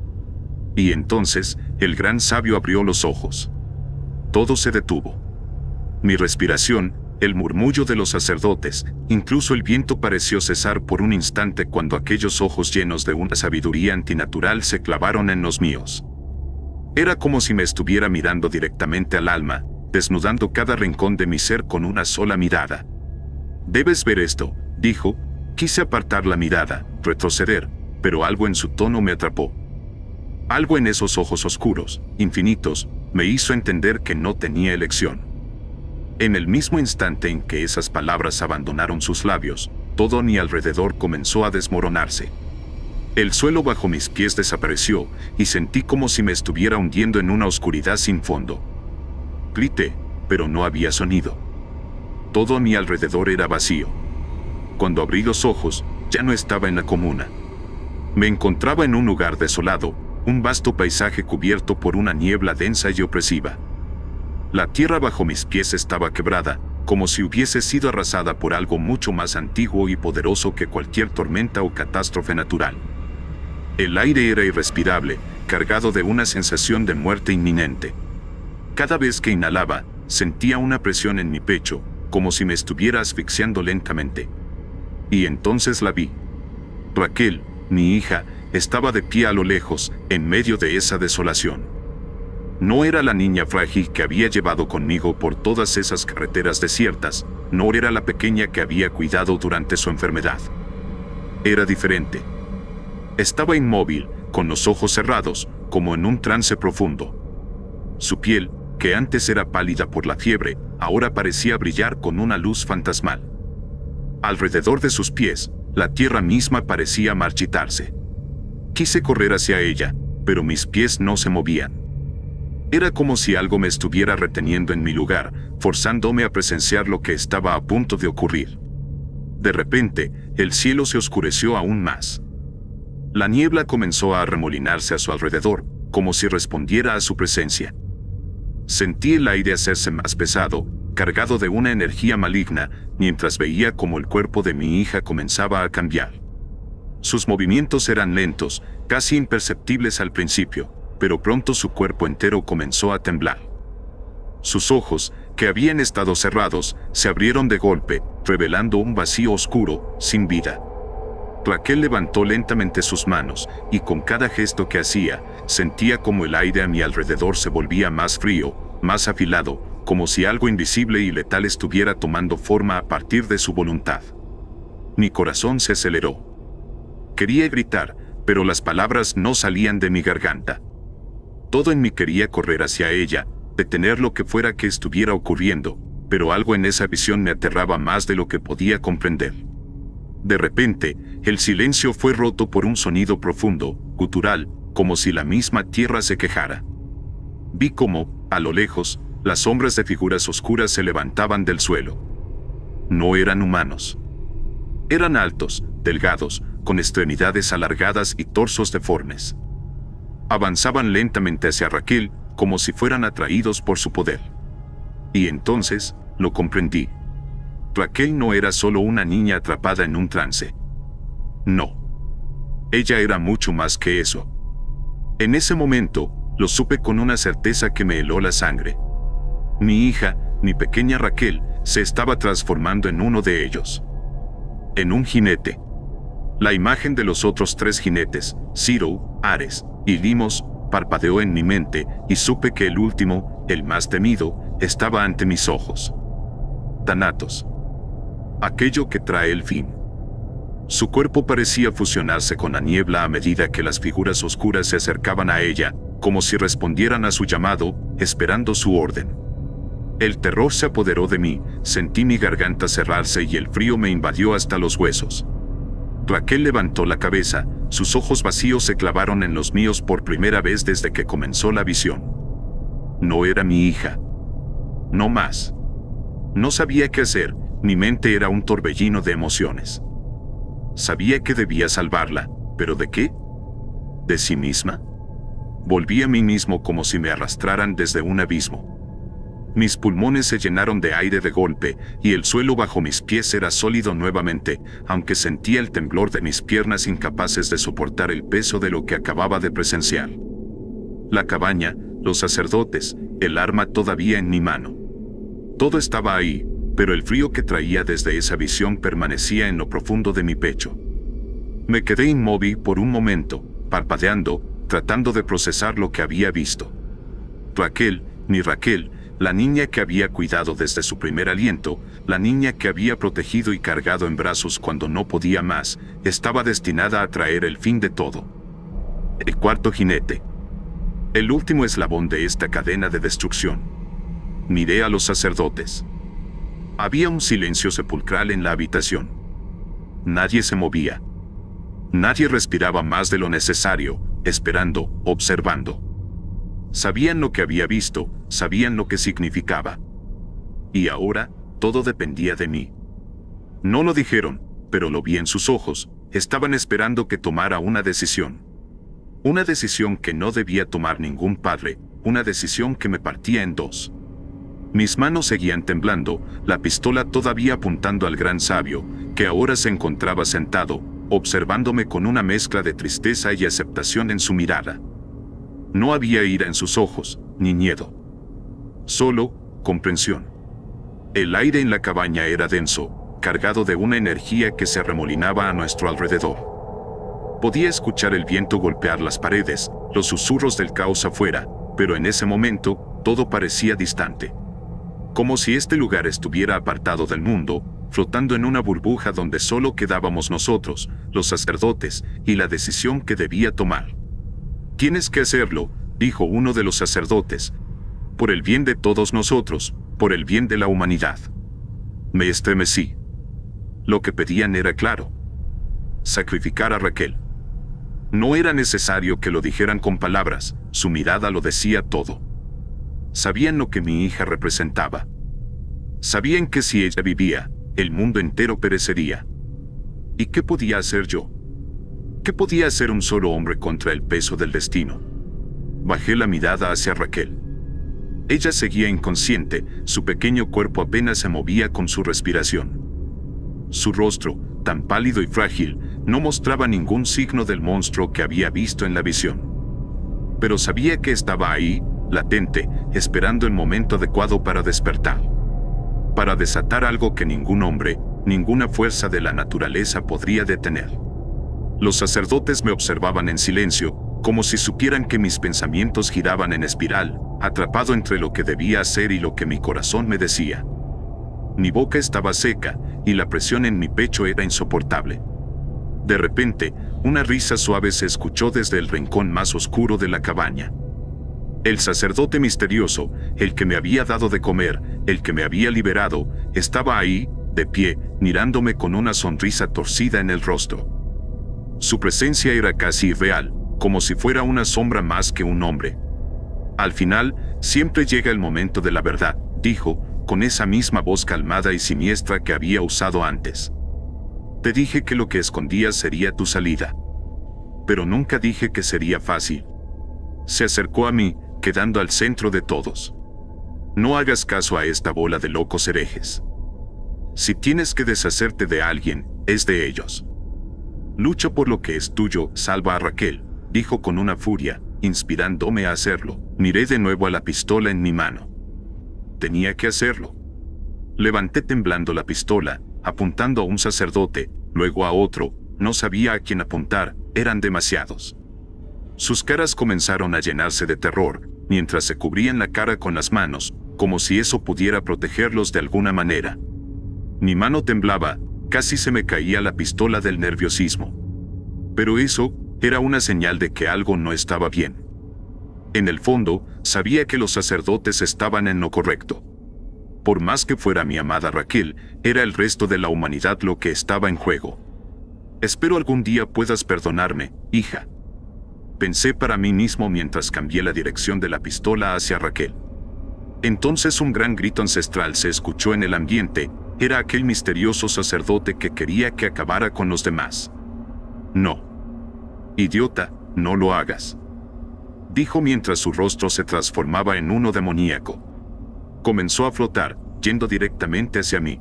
Y entonces, el gran sabio abrió los ojos. Todo se detuvo. Mi respiración, el murmullo de los sacerdotes, incluso el viento pareció cesar por un instante cuando aquellos ojos llenos de una sabiduría antinatural se clavaron en los míos. Era como si me estuviera mirando directamente al alma, desnudando cada rincón de mi ser con una sola mirada. «Debes ver esto», dijo. Quise apartar la mirada, retroceder, pero algo en su tono me atrapó. Algo en esos ojos oscuros, infinitos, me hizo entender que no tenía elección. En el mismo instante en que esas palabras abandonaron sus labios, todo a mi alrededor comenzó a desmoronarse. El suelo bajo mis pies desapareció y sentí como si me estuviera hundiendo en una oscuridad sin fondo. Grité, pero no había sonido. Todo a mi alrededor era vacío. Cuando abrí los ojos, ya no estaba en la comuna. Me encontraba en un lugar desolado, un vasto paisaje cubierto por una niebla densa y opresiva. La tierra bajo mis pies estaba quebrada, como si hubiese sido arrasada por algo mucho más antiguo y poderoso que cualquier tormenta o catástrofe natural. El aire era irrespirable, cargado de una sensación de muerte inminente. Cada vez que inhalaba, sentía una presión en mi pecho, como si me estuviera asfixiando lentamente. Y entonces la vi. Raquel, mi hija, estaba de pie a lo lejos, en medio de esa desolación. No era la niña frágil que había llevado conmigo por todas esas carreteras desiertas, no era la pequeña que había cuidado durante su enfermedad. Era diferente. Estaba inmóvil, con los ojos cerrados, como en un trance profundo. Su piel, que antes era pálida por la fiebre, ahora parecía brillar con una luz fantasmal. Alrededor de sus pies, la tierra misma parecía marchitarse. Quise correr hacia ella, pero mis pies no se movían. Era como si algo me estuviera reteniendo en mi lugar, forzándome a presenciar lo que estaba a punto de ocurrir. De repente, el cielo se oscureció aún más. La niebla comenzó a arremolinarse a su alrededor, como si respondiera a su presencia. Sentí el aire hacerse más pesado, cargado de una energía maligna, mientras veía cómo el cuerpo de mi hija comenzaba a cambiar. Sus movimientos eran lentos, casi imperceptibles al principio, pero pronto su cuerpo entero comenzó a temblar. Sus ojos, que habían estado cerrados, se abrieron de golpe, revelando un vacío oscuro, sin vida. Raquel levantó lentamente sus manos, y con cada gesto que hacía, sentía como el aire a mi alrededor se volvía más frío, más afilado, como si algo invisible y letal estuviera tomando forma a partir de su voluntad. Mi corazón se aceleró. Quería gritar, pero las palabras no salían de mi garganta. Todo en mí quería correr hacia ella, detener lo que fuera que estuviera ocurriendo, pero algo en esa visión me aterraba más de lo que podía comprender. De repente, el silencio fue roto por un sonido profundo, gutural, como si la misma tierra se quejara. Vi cómo, a lo lejos, las sombras de figuras oscuras se levantaban del suelo. No eran humanos. Eran altos, delgados, con extremidades alargadas y torsos deformes. Avanzaban lentamente hacia Raquel, como si fueran atraídos por su poder. Y entonces, lo comprendí. Raquel no era solo una niña atrapada en un trance. No. Ella era mucho más que eso. En ese momento, lo supe con una certeza que me heló la sangre. Mi hija, mi pequeña Raquel, se estaba transformando en uno de ellos. En un jinete. La imagen de los otros 3 jinetes, Ciro, Ares y Limos, parpadeó en mi mente y supe que el último, el más temido, estaba ante mis ojos. Thanatos. Aquello que trae el fin. Su cuerpo parecía fusionarse con la niebla a medida que las figuras oscuras se acercaban a ella, como si respondieran a su llamado, esperando su orden. El terror se apoderó de mí, sentí mi garganta cerrarse y el frío me invadió hasta los huesos. Raquel levantó la cabeza, sus ojos vacíos se clavaron en los míos por primera vez desde que comenzó la visión. No era mi hija. No más. No sabía qué hacer, mi mente era un torbellino de emociones. Sabía que debía salvarla, ¿pero de qué? ¿De sí misma? Volví a mí mismo como si me arrastraran desde un abismo. Mis pulmones se llenaron de aire de golpe, y el suelo bajo mis pies era sólido nuevamente, aunque sentía el temblor de mis piernas incapaces de soportar el peso de lo que acababa de presenciar. La cabaña, los sacerdotes, el arma todavía en mi mano. Todo estaba ahí, pero el frío que traía desde esa visión permanecía en lo profundo de mi pecho. Me quedé inmóvil por un momento, parpadeando, tratando de procesar lo que había visto. Raquel, mi Raquel, la niña que había cuidado desde su primer aliento, la niña que había protegido y cargado en brazos cuando no podía más, estaba destinada a traer el fin de todo. El 4.º jinete. El último eslabón de esta cadena de destrucción. Miré a los sacerdotes. Había un silencio sepulcral en la habitación. Nadie se movía. Nadie respiraba más de lo necesario, esperando, observando. Sabían lo que había visto, sabían lo que significaba. Y ahora, todo dependía de mí. No lo dijeron, pero lo vi en sus ojos, estaban esperando que tomara una decisión. Una decisión que no debía tomar ningún padre, una decisión que me partía en 2. Mis manos seguían temblando, la pistola todavía apuntando al gran sabio, que ahora se encontraba sentado, observándome con una mezcla de tristeza y aceptación en su mirada. No había ira en sus ojos, ni miedo. Solo comprensión. El aire en la cabaña era denso, cargado de una energía que se arremolinaba a nuestro alrededor. Podía escuchar el viento golpear las paredes, los susurros del caos afuera, pero en ese momento, todo parecía distante. Como si este lugar estuviera apartado del mundo, flotando en una burbuja donde solo quedábamos nosotros, los sacerdotes, y la decisión que debía tomar. «Tienes que hacerlo», dijo uno de los sacerdotes. «Por el bien de todos nosotros, por el bien de la humanidad». Me estremecí. Lo que pedían era claro. Sacrificar a Raquel. No era necesario que lo dijeran con palabras, su mirada lo decía todo. Sabían lo que mi hija representaba. Sabían que si ella vivía, el mundo entero perecería. ¿Y qué podía hacer yo? ¿Qué podía hacer un solo hombre contra el peso del destino? Bajé la mirada hacia Raquel. Ella seguía inconsciente, su pequeño cuerpo apenas se movía con su respiración. Su rostro, tan pálido y frágil, no mostraba ningún signo del monstruo que había visto en la visión. pero sabía que estaba ahí, latente, esperando el momento adecuado para despertar. Para desatar algo que ningún hombre, ninguna fuerza de la naturaleza podría detener. Los sacerdotes me observaban en silencio, como si supieran que mis pensamientos giraban en espiral, atrapado entre lo que debía hacer y lo que mi corazón me decía. Mi boca estaba seca, y la presión en mi pecho era insoportable. De repente, una risa suave se escuchó desde el rincón más oscuro de la cabaña. El sacerdote misterioso, el que me había dado de comer, el que me había liberado, estaba ahí, de pie, mirándome con una sonrisa torcida en el rostro. Su presencia era casi irreal, como si fuera una sombra más que un hombre. Al final, siempre llega el momento de la verdad, dijo, con esa misma voz calmada y siniestra que había usado antes. Te dije que lo que escondías sería tu salida. Pero nunca dije que sería fácil. Se acercó a mí, quedando al centro de todos. No hagas caso a esta bola de locos herejes. Si tienes que deshacerte de alguien, es de ellos. Lucha por lo que es tuyo, salva a Raquel, dijo con una furia, inspirándome a hacerlo. Miré de nuevo a la pistola en mi mano. Tenía que hacerlo. Levanté temblando la pistola, apuntando a un sacerdote, luego a otro, no sabía a quién apuntar, eran demasiados. Sus caras comenzaron a llenarse de terror, mientras se cubrían la cara con las manos, como si eso pudiera protegerlos de alguna manera. Mi mano temblaba, casi se me caía la pistola del nerviosismo. Pero eso era una señal de que algo no estaba bien. En el fondo, sabía que los sacerdotes estaban en lo correcto. Por más que fuera mi amada Raquel, era el resto de la humanidad lo que estaba en juego. Espero algún día puedas perdonarme, hija. Pensé para mí mismo mientras cambié la dirección de la pistola hacia Raquel. Entonces un gran grito ancestral se escuchó en el ambiente, era aquel misterioso sacerdote que quería que acabara con los demás. No. Idiota, no lo hagas. Dijo mientras su rostro se transformaba en uno demoníaco. Comenzó a flotar, yendo directamente hacia mí.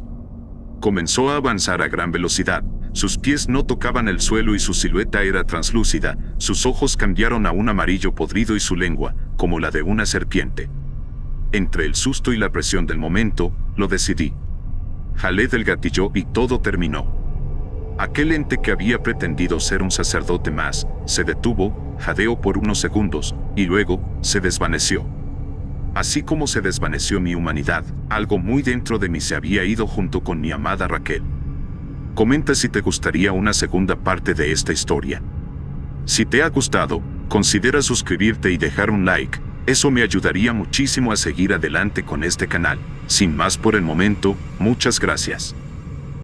Comenzó a avanzar a gran velocidad, sus pies no tocaban el suelo y su silueta era translúcida, sus ojos cambiaron a un amarillo podrido y su lengua, como la de una serpiente. Entre el susto y la presión del momento, lo decidí. Jalé del gatillo y todo terminó. Aquel ente que había pretendido ser un sacerdote más, se detuvo, jadeó por unos segundos, y luego, se desvaneció. Así como se desvaneció mi humanidad, algo muy dentro de mí se había ido junto con mi amada Raquel. Comenta si te gustaría una segunda parte de esta historia. Si te ha gustado, considera suscribirte y dejar un like, eso me ayudaría muchísimo a seguir adelante con este canal. Sin más por el momento, muchas gracias.